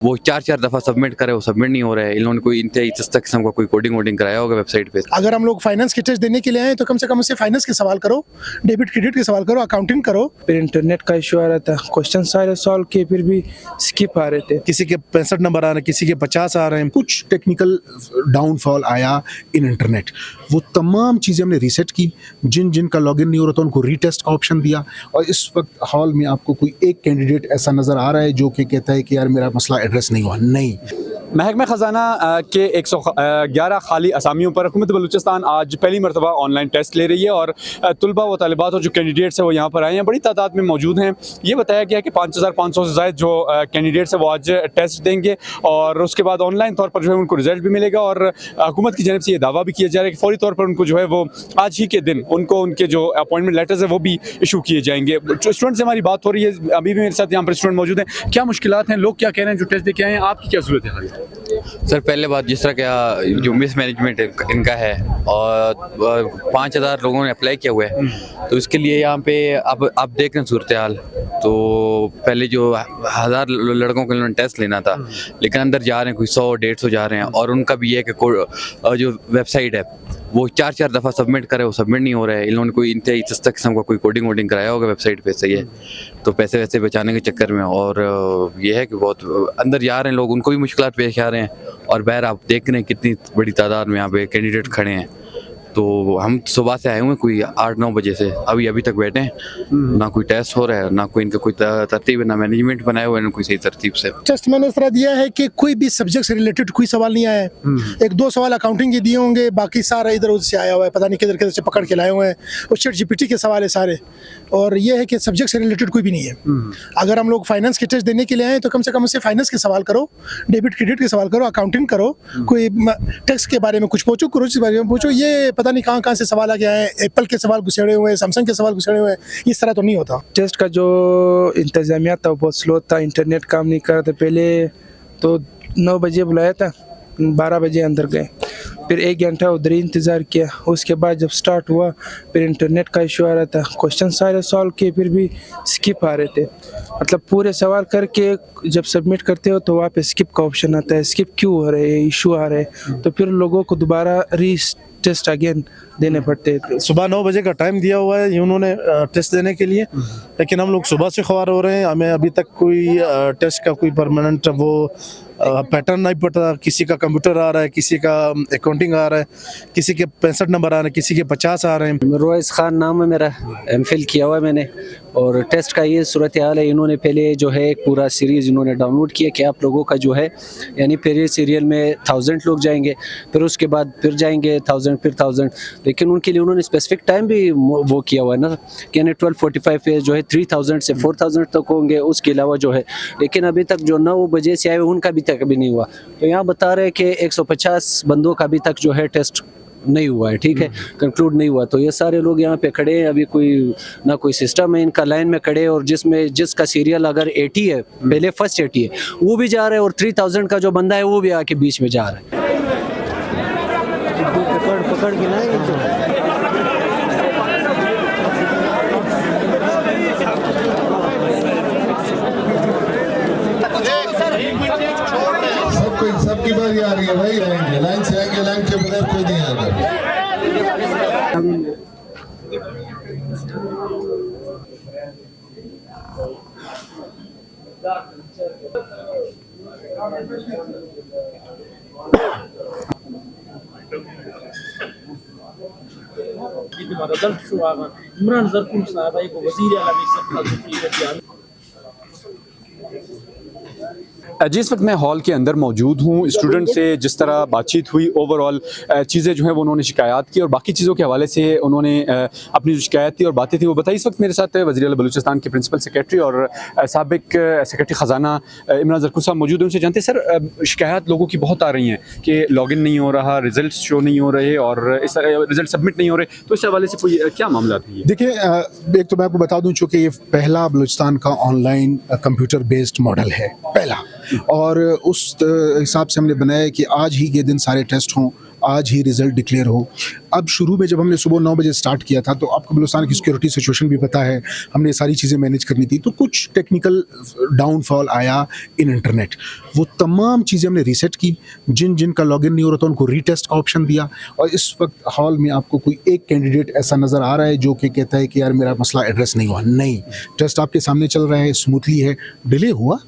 वो 4-4 दफ़ा सबमिट करे, वो सबमिट नहीं हो रहा है। इन्होंने कोई इंतहाई सस्ता किस्म का कोई कोडिंग वोडिंग कराया होगा वेबसाइट पे। अगर हम लोग फाइनेंस के टेस्ट देने के लिए आए तो कम से कम उससे फाइनेंस के सवाल करो, डेबिट क्रेडिट के सवाल करो, अकाउंटिंग करो। फिर इंटरनेट का इशू आ रहा था, क्वेश्चन सारे सॉल्व किए फिर भी स्किप आ रहे थे। किसी के 65 नंबर आ रहे हैं, किसी के 50 आ रहे हैं। कुछ टेक्निकल डाउनफॉल आया इन इंटरनेट, वो तमाम चीज़ें हमने रीसेट की। जिन जिन का लॉगिन नहीं हो रहा था उनको रीटेस्ट का ऑप्शन दिया। और इस वक्त हॉल में आपको कोई एक कैंडिडेट ऐसा नज़र आ रहा है जो कि कहता है कि यार मेरा मसला एड्रेस नहीं हुआ। नहीं, महकमा ख़जाना के 111 खाली असामियों पर हुकूमत बलूचिस्तान आज पहली मरतबा ऑनलाइन टेस्ट ले रही है और तलबा व तालिबात और जो कैंडिडेट्स हैं वो यहाँ पर आए हैं, बड़ी तादाद में मौजूद हैं। ये बताया गया कि 5500 से ज़ायद जो कैंडिडेट्स हैं वो आज टेस्ट देंगे और उसके बाद ऑनलाइन तौर पर जो है उनको रिजल्ट भी मिलेगा। और हुकूमत की जानिब से ये दावा भी किया जा रहा है कि फौरी तौर पर उनको जो है वो आज ही के दिन उनको उनके जो अपॉइंटमेंट लेटर्स हैं वो भी इशू किए जाएंगे। जो स्टूडेंट से हमारी बात हो रही है, अभी भी मेरे साथ यहाँ पर स्टूडेंट मौजूद हैं। क्या मुश्किलात हैं, लोग क्या कह रहे हैं जो टेस्ट दे के आए हैं, आपकी क्या सूरत है? सर पहले बात जिस तरह का जो मिसमैनेजमेंट इनका है और 5000 लोगों ने अप्लाई किया हुआ है, तो इसके लिए यहाँ पे अब आप देख रहे हैं सूरत हाल। तो पहले जो 1000 लड़कों के उन्होंने टेस्ट लेना था, लेकिन अंदर जा रहे हैं कोई 100-150 जा रहे हैं। और उनका भी ये है कि जो वेबसाइट है वो 4-4 दफ़ा सबमिट करे, वो सबमिट नहीं हो रहा है। इन्होंने कोई इंतहाई सस्ता किस्म का कोई कोडिंग वोडिंग कराया होगा वेबसाइट पे, सही है। तो पैसे वैसे बचाने के चक्कर में और ये है कि बहुत अंदर जा रहे हैं लोग, उनको भी मुश्किलात पेश आ रहे हैं। और बहर आप देख रहे हैं कितनी बड़ी तादाद में यहाँ पे कैंडिडेट खड़े हैं। तो हम सुबह से आए हुए हैं कोई 8-9 बजे से, अभी तक बैठे हैं। ना कोई टेस्ट हो रहा है, ना कोई इनका कोई तरतीब है, ना मैनेजमेंट बनाया हुआ है, ना कोई सही तरतीब से। टेस्ट मैंने इस तरह दिया है कि कोई भी सब्जेक्ट से रिलेटेड कोई सवाल नहीं आया है। 1-2 सवाल अकाउंटिंग के दिए होंगे, बाकी सारा इधर उधर से आया हुआ है, पता नहीं किधर किधर से पकड़ के लाए हुए हैं। और ChatGPT के सवाल है सारे। और ये है कि सब्जेक्ट से रिलेटेड कोई भी नहीं है। अगर हम लोग फाइनेंस के टेस्ट देने के लिए आए तो कम से कम उससे फाइनेंस के सवाल करो, डेबिट क्रेडिट के सवाल करो, अकाउंटिंग करो, कोई टैक्स के बारे में कुछ पूछो, कुछ बारे में पूछो। ये पता नहीं कहाँ से सवाल आ गया है, एप्पल के सवाल घुसेड़े हुए हैं, सैमसंग के सवाल घुसेड़े हुए हैं। इस तरह तो नहीं होता। टेस्ट का जो इंतजामिया था वो बहुत स्लो था, इंटरनेट काम नहीं कर रहा था। पहले तो 9 बजे बुलाया था, 12 बजे अंदर गए, फिर 1 घंटा उधर ही इंतज़ार किया। उसके बाद जब स्टार्ट हुआ फिर इंटरनेट का इशू आ रहा था, क्वेश्चन सारे सॉल्व किए फिर भी स्किप आ रहे थे। मतलब पूरे सवाल करके जब सबमिट करते हो तो वहाँ पे स्किप का ऑप्शन आता है। स्किप क्यों हो रहे हैं, इशू आ रहे हैं, तो फिर लोगों को दोबारा टेस्ट अगेन देने पड़ते हैं। सुबह 9 बजे का टाइम दिया हुआ है उन्होंने टेस्ट देने के लिए, लेकिन हम लोग सुबह से ख्वार हो रहे हैं। हमें अभी तक कोई टेस्ट का कोई परमानेंट वो पैटर्न नहीं पता। किसी का कंप्यूटर आ रहा है, किसी का अकाउंटिंग आ रहा है, किसी के 65 नंबर आ रहे हैं, किसी के 50 आ रहे हैं। रोइस खान नाम है मेरा, MPhil किया हुआ है मैंने। और टेस्ट का ये सूरत हाल है, इन्होंने पहले जो है एक पूरा सीरीज़ इन्होंने डाउनलोड किया कि आप लोगों का जो है यानी पहले सीरियल में 1000 लोग जाएंगे, फिर उसके बाद फिर जाएंगे 1000, फिर 1000। लेकिन उनके लिए उन्होंने स्पेसिफिक टाइम भी वो किया हुआ है ना कि यानी 12:45 पे जो है 3000 से 4000 तक होंगे, उसके अलावा जो है। लेकिन अभी तक जो 9 बजे से आए उनका भी तक अभी नहीं हुआ। तो यहाँ बता रहे हैं कि 150 बंदों का अभी तक जो है टेस्ट नहीं हुआ है, ठीक है, कंक्लूड नहीं हुआ। तो ये सारे लोग यहाँ पे खड़े हैं, अभी कोई ना कोई सिस्टम है इनका, लाइन में खड़े, और जिसका सीरियल अगर 80 है, पहले फर्स्ट 80 है, वो भी जा रहे हैं, और 3000 का जो बंदा है वो भी आके बीच में जा रहा है। पकड़ के ना सबकी बारी आ रही है भाई, आएंगे लाइन से, आएंगे लाइन के बगैर कोई नहीं आएगा। इमरान ज़रकुन साहब एक वज़ीर आला जिस वक्त मैं हॉल के अंदर मौजूद हूँ, स्टूडेंट से जिस तरह बातचीत हुई, ओवरऑल चीज़ें जो हैं वो उन्होंने शिकायत की और बाकी चीज़ों के हवाले से उन्होंने अपनी जो शिकायत थी और बातें थी वो बताई। इस वक्त मेरे साथ वज़ीर आला बलूचिस्तान के प्रिंसिपल सेक्रेटरी और साबिक सेक्रेटरी ख़जाना इमरान ज़रकुन साहब मौजूद हैं। उनसे जानते हैं सर, शिकायत लोगों की बहुत आ रही हैं कि लॉगिन नहीं हो रहा, रिजल्ट शो नहीं हो रहे और इस रिजल्ट सबमिट नहीं हो रहे, तो इस हवाले से कोई क्या मामला है? देखिए, एक तो मैं आपको बता दूं, चूँकि ये पहला बलूचिस्तान का ऑनलाइन कंप्यूटर बेस्ड मॉडल है, पहला, और उस हिसाब से हमने बनाया कि आज ही के दिन सारे टेस्ट हों, आज ही रिजल्ट डिक्लेयर हो। अब शुरू में जब हमने सुबह 9 बजे स्टार्ट किया था तो आपको बलूचिस्तान की सिक्योरिटी सिचुएशन भी पता है, हमने सारी चीज़ें मैनेज करनी थी, तो कुछ टेक्निकल डाउनफॉल आया इन इंटरनेट। वो तमाम चीज़ें हमने रीसेट की, जिन जिन का लॉगिन नहीं हो रहा था उनको रीटेस्ट का ऑप्शन दिया। और इस वक्त हॉल में आपको कोई एक कैंडिडेट ऐसा नज़र आ रहा है जो कि कहता है कि यार मेरा मसला एड्रेस नहीं हुआ। नहीं, टेस्ट आपके सामने चल रहा है, स्मूथली है। डिले हुआ,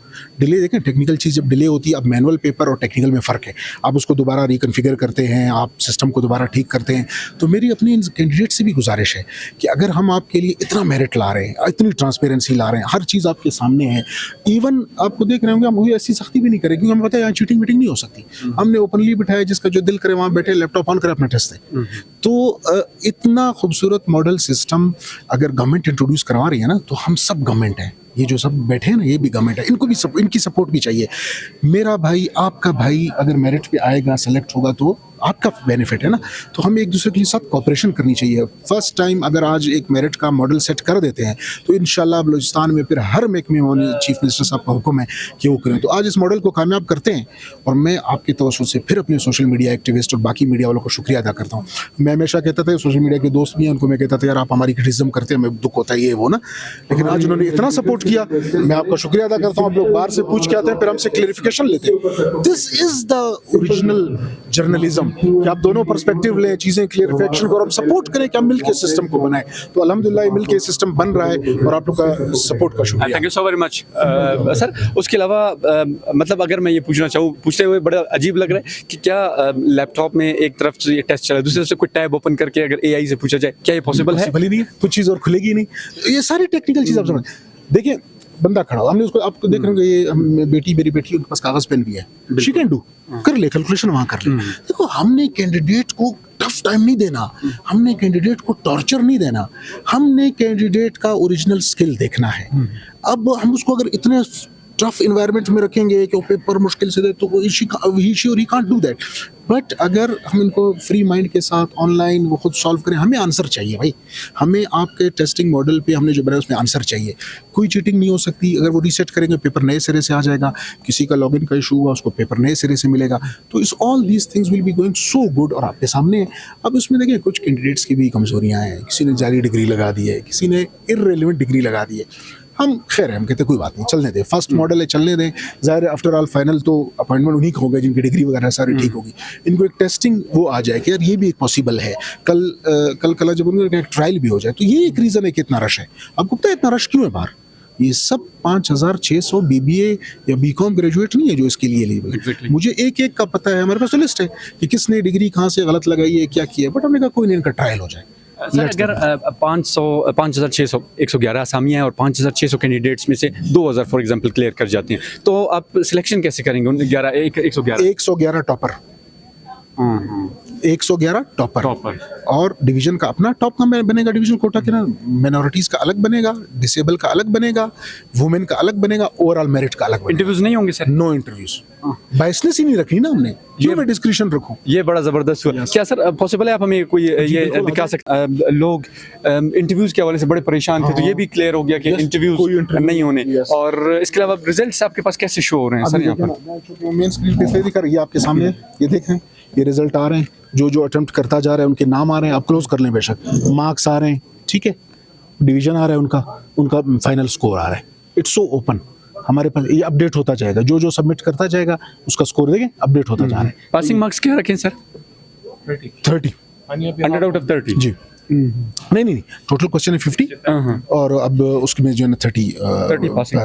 डिले देखें, टेक्निकल चीज़ जब डिले होती है, अब मैनुअल पेपर और टेक्निकल में फ़र्क है। आप उसको दोबारा रिकन्फिगर करते हैं, आप सिस्टम को दोबारा ठीक करते हैं। तो मेरी अपनी कैंडिडेट से भी गुजारिश है कि अगर हम आपके लिए इतना मेरिट ला रहे हैं, इतनी ट्रांसपेरेंसी ला रहे हैं, हर चीज़ आपके सामने है, इवन आपको देख रहे होंगे, हम कोई ऐसी सख्ती भी नहीं करें क्योंकि हमें पता है यहाँ चीटिंग वीटिंग नहीं हो सकती। हमने ओपनली बिठाया, जिसका जो दिल करे वहाँ बैठे, लैपटॉप ऑन करे, अपना टेस्ट दें। तो इतना खूबसूरत मॉडल सिस्टम अगर गवर्नमेंट इंट्रोड्यूस करवा रही है ना, तो हम सब गवर्नमेंट हैं। ये जो सब बैठे हैं ना, ये भी गवर्नमेंट है, इनको भी इनकी सपोर्ट भी चाहिए। मेरा भाई, आपका भाई अगर मेरिट पे आएगा, सेलेक्ट होगा, तो आपका बेनिफिट है ना। तो हमें एक दूसरे के साथ कॉपरेशन करनी चाहिए। फर्स्ट टाइम अगर आज एक मेरिट का मॉडल सेट कर देते हैं तो इंशाल्लाह बलूचिस्तान में फिर हर महकमे में चीफ मिनिस्टर साहब का हुक्म है कि वो करें। तो आज इस मॉडल को कामयाब करते हैं और मैं आपके तवज्जो से फिर अपने सोशल मीडिया एक्टिविस्ट और बाकी मीडिया वालों को शुक्रिया अदा करता हूँ। मैं हमेशा कहता था, सोशल मीडिया के दोस्त भी हैं, उनको मैं कहता था यार आप हमारी क्रिटिसिज्म करते हैं, हमें दुख होता है ये वो ना, लेकिन आज उन्होंने इतना सपोर्ट किया, मैं आपका शुक्रिया अदा करता हूँ। आप लोग बाहर से पूछ के आते हैं, फिर हमसे क्लेरिफिकेशन लेते हैं। This is the original journalism कि आप दोनों पर्सपेक्टिव लें, चीज़ें क्लियरिफिकेशन को, और हम सपोर्ट करें कि हम मिलकर सिस्टम को बनाएं। तो अल्हम्दुलिल्लाह मिलकर सिस्टम बन रहा है और आप लोग का सपोर्ट का शुक्रिया। Thank you so very much sir. उसके अलावा मतलब अगर मैं ये पूछना चाहूँ, पूछते हुए बड़ा अजीब लग रहा है कि क्या लैपटॉप में एक तरफ से ये टेस्ट चला है, दूसरी तरफ से कोई टैब ओपन करके अगर एआई से पूछा जाए, क्या ये पॉसिबल है? पॉसिबल ही नहीं है, कुछ चीज़ और खुलेगी नहीं। ये सारी टेक्निकल चीज़ आप समझ, देखिए बंदा खड़ा, हमने उसको, आपको देख रहे होंगे, ये बेटी, मेरी बेटी, उनके पास कागज पेन भी है, शी कैन डू, कर ले कैलकुलेशन, वहाँ कर ले। देखो, हमने कैंडिडेट को टफ टाइम नहीं देना, हमने कैंडिडेट को टॉर्चर नहीं देना, हमने कैंडिडेट का ओरिजिनल स्किल देखना है। अब हम उसको अगर इतने टफ इन्वायरमेंट में रखेंगे कि वो पेपर मुश्किल से दे, तो he can't do that. But अगर हम इनको फ्री माइंड के साथ ऑनलाइन वो खुद सॉल्व करें, हमें आंसर चाहिए भाई, हमें आपके टेस्टिंग मॉडल पे हमने जो बनाया उसमें आंसर चाहिए। कोई चीटिंग नहीं हो सकती। अगर वो रीसेट करेंगे, पेपर नए सिरे से आ जाएगा, किसी का लॉगिन का इशू हुआ, उसको पेपर नए सिरे से मिलेगा। तो इस all these things will be going so good और आपके सामने है। अब इसमें देखिए, कुछ कैंडिडेट्स की भी कमजोरियाँ हैं, किसी ने जाली डिग्री लगा दी है, किसी ने इर्रेलेवेंट डिग्री लगा दी है। हम खैर है, हम कहते कोई बात नहीं, चलने दें, फर्स्ट मॉडल है, चलने दें। ज़ाहिर है आफ्टर ऑल फाइनल तो अपॉइंटमेंट उन्हीं का होगा जिनकी डिग्री वगैरह सारी ठीक होगी। इनको एक टेस्टिंग वो आ जाए कि यार ये भी एक पॉसिबल है। कल जब उनका एक ट्रायल भी हो जाए, तो ये एक रीज़न है कि इतना रश है। आपको पता है इतना रश क्यों है बाहर? ये सब 5600 BBA या BCom ग्रेजुएट नहीं है जो इसके लिए एलिजिबल। मुझे एक एक का पता है, हमारे पास तो लिस्ट है कि किसने डिग्री कहाँ से गलत लगाई है, क्या किया है। बट हमने कहा कोई नहीं, इनका ट्रायल हो जाए। सर, अगर 5600 111 असामियाँ हैं और 5600 कैंडिडेट्स में से 2000 फॉर एग्जांपल क्लियर कर जाते हैं, तो आप सिलेक्शन कैसे करेंगे उन 111 टॉपर, 111 टॉपर और डिवीजन का अपना टॉप का बनेगा, डिवीजन कोटा के ना, मिनॉरिटीज का अलग बनेगा, डिसेबल का अलग बनेगा, वुमेन का अलग बनेगा, ओवरऑल मेरिट का अलग बनेगा। इंटरव्यूज नहीं होंगे सर? नो इंटरव्यूज, बायसनेस ही नहीं रखनी ना हमने, ये मैं डिस्क्रिप्शन रखूं। ये बड़ा जबरदस्त हुआ। क्या सर पॉसिबल है आप हमें कोई ये दिखा सकते? लोग इंटरव्यूज के हवाले से बड़े परेशान थे, तो ये भी क्लियर हो गया कि इंटरव्यूज नहीं होने। और इसके अलावा रिजल्ट्स आपके पास कैसे शो हो रहे हैं सर? यहाँ पर मेन स्क्रीन पे से दिखा रही है आपके सामने, ये देखें, ये रिजल्ट आ रहे हैं। जो अटेम्प्ट करता जा रहा है उनके नाम आ रहे हैं, आप क्लोज कर लें बेशक, मार्क्स आ रहे हैं, ठीक है, डिवीजन आ रहा है, उनका फाइनल स्कोर आ रहा है। इट्स सो ओपन, हमारे पास ये अपडेट होता जाएगा, जो सबमिट करता जाएगा उसका स्कोर देखें, अपडेट होता जा रहा है। पासिंग मार्क्स क्या रखें सर? 30 100 आउट ऑफ 30 जी। नहीं, टोटल क्वेश्चन है 50 और अब उसके में जो है 30 पासिंग,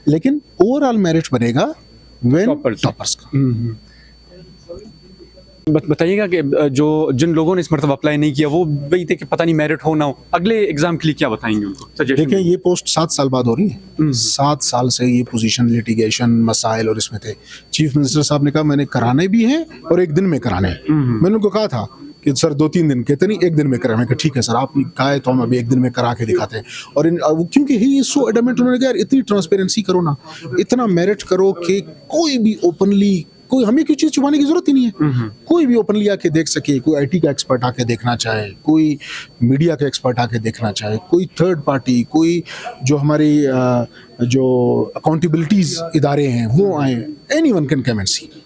लेकिन ओवरऑल मेरिट बनेगा व्हेन टॉपर्स का। बताइएगा कि जिन लोगों ने इस मरतबा अप्लाई नहीं किया, वो वही थे कि पता नहीं मेरिट हो ना हो, अगले एग्जाम के लिए क्या बताएंगे उनको? देखिए, ये पोस्ट 7 साल बाद हो रही है। 7 साल से ये पोजीशन लिटिगेशन मसाइल और इसमें थे। चीफ मिनिस्टर साहब ने कहा मैंने कराने भी हैं और एक दिन में कराने हैं। मैंने उनको कहा था कि सर 2-3 दिन, कहते नहीं एक दिन में करा। मैं कहा ठीक है सर, आपने कहा है तो हम अभी एक दिन में करा के दिखाते हैं। और क्योंकि ही इज सो एडमेंट, उन्होंने कहा यार इतनी ट्रांसपेरेंसी करो ना, इतना मेरिट करो कि कोई भी ओपनली, कोई हमें कोई चीज़ छुपाने की जरूरत ही नहीं है। कोई भी ओपनली आके देख सके, कोई IT का एक्सपर्ट आके देखना चाहे, कोई मीडिया का एक्सपर्ट आके देखना चाहे, कोई थर्ड पार्टी, कोई जो हमारी जो अकाउंटेबिलिटीज इदारे हैं वो आए, anyone can come and C.